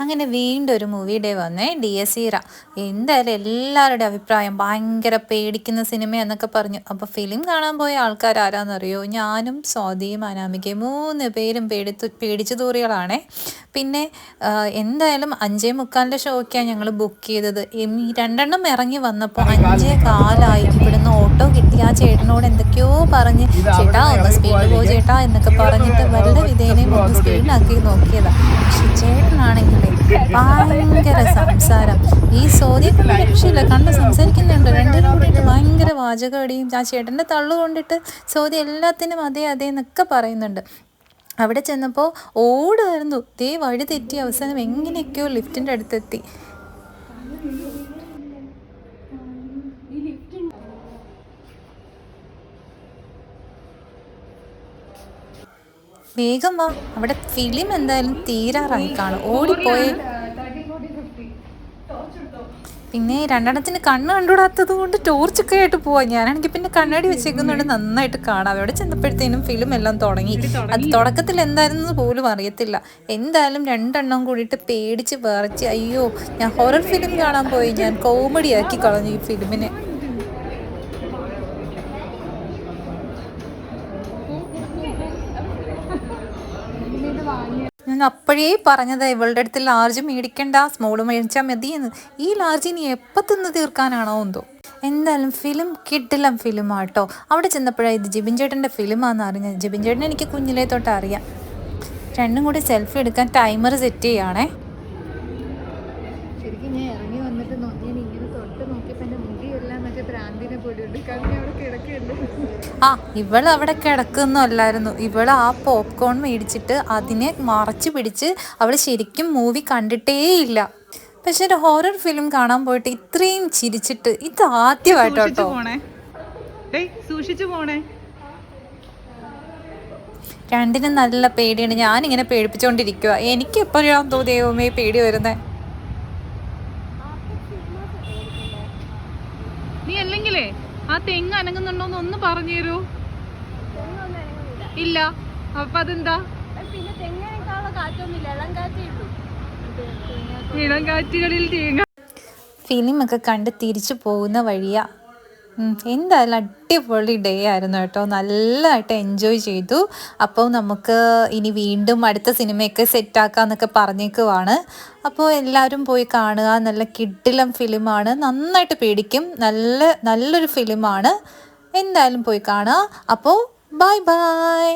അങ്ങനെ വീണ്ടും ഒരു മൂവി ഡേ വന്നേ, DS ഇറ. എന്തായാലും എല്ലാവരുടെ അഭിപ്രായം ഭയങ്കര പേടിക്കുന്ന സിനിമ എന്നൊക്കെ പറഞ്ഞു. അപ്പോൾ ഫിലിം കാണാൻ പോയ ആൾക്കാർ ആരാന്നറിയോ? ഞാനും സ്വാതിയും അനാമികയും 3 പേരും പേടിച്ചു തൂറികളാണേ. പിന്നെ എന്തായാലും 5:45 ഷോയ്ക്കാണ് ഞങ്ങൾ ബുക്ക് ചെയ്തത്. ഈ 2 ഇറങ്ങി വന്നപ്പോൾ 5:15 ഇവിടുന്ന് ഓട്ടോ കിട്ടി. ആ ചേട്ടനോട് എന്തൊക്കെയോ പറഞ്ഞ്, ചേട്ടാ ഒന്ന് സ്പീഡ് പോ ചേട്ടാ എന്നൊക്കെ പറഞ്ഞിട്ട് വല്ല വിധേനയും ഒന്ന് സ്പീഡിലാക്കി നോക്കിയതാണ്. പക്ഷെ ചേട്ടനാണെങ്കിൽ ഭയങ്കര സംസാരം. ഈ സോദിയൊക്കെ രക്ഷയില്ല, കണ്ട് സംസാരിക്കുന്നുണ്ട്. രണ്ടുപേരും കൂടിയിട്ട് ഭയങ്കര വാചകടിയും. ആ ചേട്ടൻ്റെ തള്ളു കൊണ്ടിട്ട് സോദി എല്ലാത്തിനും അതെ അതെ എന്നൊക്കെ പറയുന്നുണ്ട്. അവിടെ ചെന്നപ്പോൾ ഓടുമായിരുന്നു. വഴി തെറ്റി അവസാനം എങ്ങനെയൊക്കെയോ ലിഫ്റ്റിൻ്റെ അടുത്തെത്തി. വേഗം വാ, അവിടെ ഫിലിം എന്തായാലും തീരാറായി കാണും. ഓടിപ്പോയേ. പിന്നെ 2 കണ്ണ് കണ്ടുകൂടാത്തത് കൊണ്ട് ടോർച്ചൊക്കെ ആയിട്ട് പോവാം. ഞാനാണെങ്കിൽ പിന്നെ കണ്ണാടി വെച്ചേക്കുന്നതുകൊണ്ട് നന്നായിട്ട് കാണാം. അവിടെ ചെന്നപ്പോഴത്തേനും ഫിലിം എല്ലാം തുടങ്ങി. അത് തുടക്കത്തിൽ എന്തായിരുന്നു പോലും അറിയത്തില്ല. എന്തായാലും 2 കൂടിയിട്ട് പേടിച്ച് വിറച്ച്, അയ്യോ ഞാൻ ഹൊറർ ഫിലിം കാണാൻ പോയി, ഞാൻ കോമഡി ആക്കി കളഞ്ഞു ഈ ഫിലിമിനെ. ഞാൻ അപ്പോഴേ പറഞ്ഞതാ ഇവളുടെ അടുത്ത് ലാർജ് മേടിക്കണ്ട, സ്മോള് മേടിച്ചാൽ മതിയെന്ന്. ഈ ലാർജ് ഇനി എപ്പോൾ തിന്ന് തീർക്കാനാണോ എന്തോ. എന്തായാലും ഫിലിം കിടിലം ഫിലിമാട്ടോ. അവിടെ ചെന്നപ്പോഴാണ് ഇത് ജിബിൻ ചേട്ടൻ്റെ ഫിലിമാണെന്ന് അറിഞ്ഞത്. ജിബിൻ ചേട്ടനെ എനിക്ക് കുഞ്ഞിലേ തൊട്ട് അറിയാം. 2 കൂടി സെൽഫി എടുക്കാൻ ടൈമർ സെറ്റ് ചെയ്യുകയാണേ. ശരിക്കും ഞാൻ ഇറങ്ങി വന്നിട്ട് ഞാൻ ഇങ്ങനെ തൊട്ട് നോക്കിയപ്പോൾ എൻ്റെ മുടിയെല്ലാം മറ്റേ ഭ്രാന്തിനെ പോലെയുണ്ട്. കാരണം അവിടെ കിടക്കുന്നുണ്ട്. ഇവളവിടെ കിടക്കുന്നല്ലായിരുന്നു. ഇവൾ ആ പോപ്കോൺ മേടിച്ചിട്ട് അതിനെ മറച്ചു പിടിച്ച് അവൾ ശരിക്കും മൂവി കണ്ടിട്ടേ ഇല്ല. പക്ഷെ ഒരു ഹൊറർ ഫിലിം കാണാൻ പോയിട്ട് ഇത്രയും ചിരിച്ചിട്ട് ഇത് ആദ്യമായിട്ടോ. സൂക്ഷിച്ചു പോണേ. 2 നല്ല പേടിയുണ്ട്. ഞാനിങ്ങനെ പേടിപ്പിച്ചുകൊണ്ടിരിക്കുക. എനിക്ക് എപ്പോഴാണ് ദൈവമേ പേടി വരുന്നത്. നീ അല്ലെങ്കിലേ ആ തെങ്ങ് അനങ്ങുന്നുണ്ടോന്ന് ഒന്ന് പറഞ്ഞു തരൂ. ഇല്ല, അപ്പൊ അതെന്താ? ഇളം കാറ്റുകളിൽ തേങ്ങ. ഫിലിമൊക്കെ കണ്ട് തിരിച്ചു പോകുന്ന വഴിയാ. എന്തായാലും അടിപൊളി ഡേ ആയിരുന്നു കേട്ടോ. നല്ലതായിട്ട് എൻജോയ് ചെയ്തു. അപ്പോൾ നമുക്ക് ഇനി വീണ്ടും അടുത്ത സിനിമയൊക്കെ സെറ്റാക്കാന്നൊക്കെ പറഞ്ഞേക്കുവാണ്. അപ്പോൾ എല്ലാവരും പോയി കാണുക. നല്ല കിടിലം ഫിലിമാണ്, നന്നായിട്ട് പേടിക്കും. നല്ലൊരു ഫിലിമാണ്. എന്തായാലും പോയി കാണുക. അപ്പോൾ ബൈ ബൈ.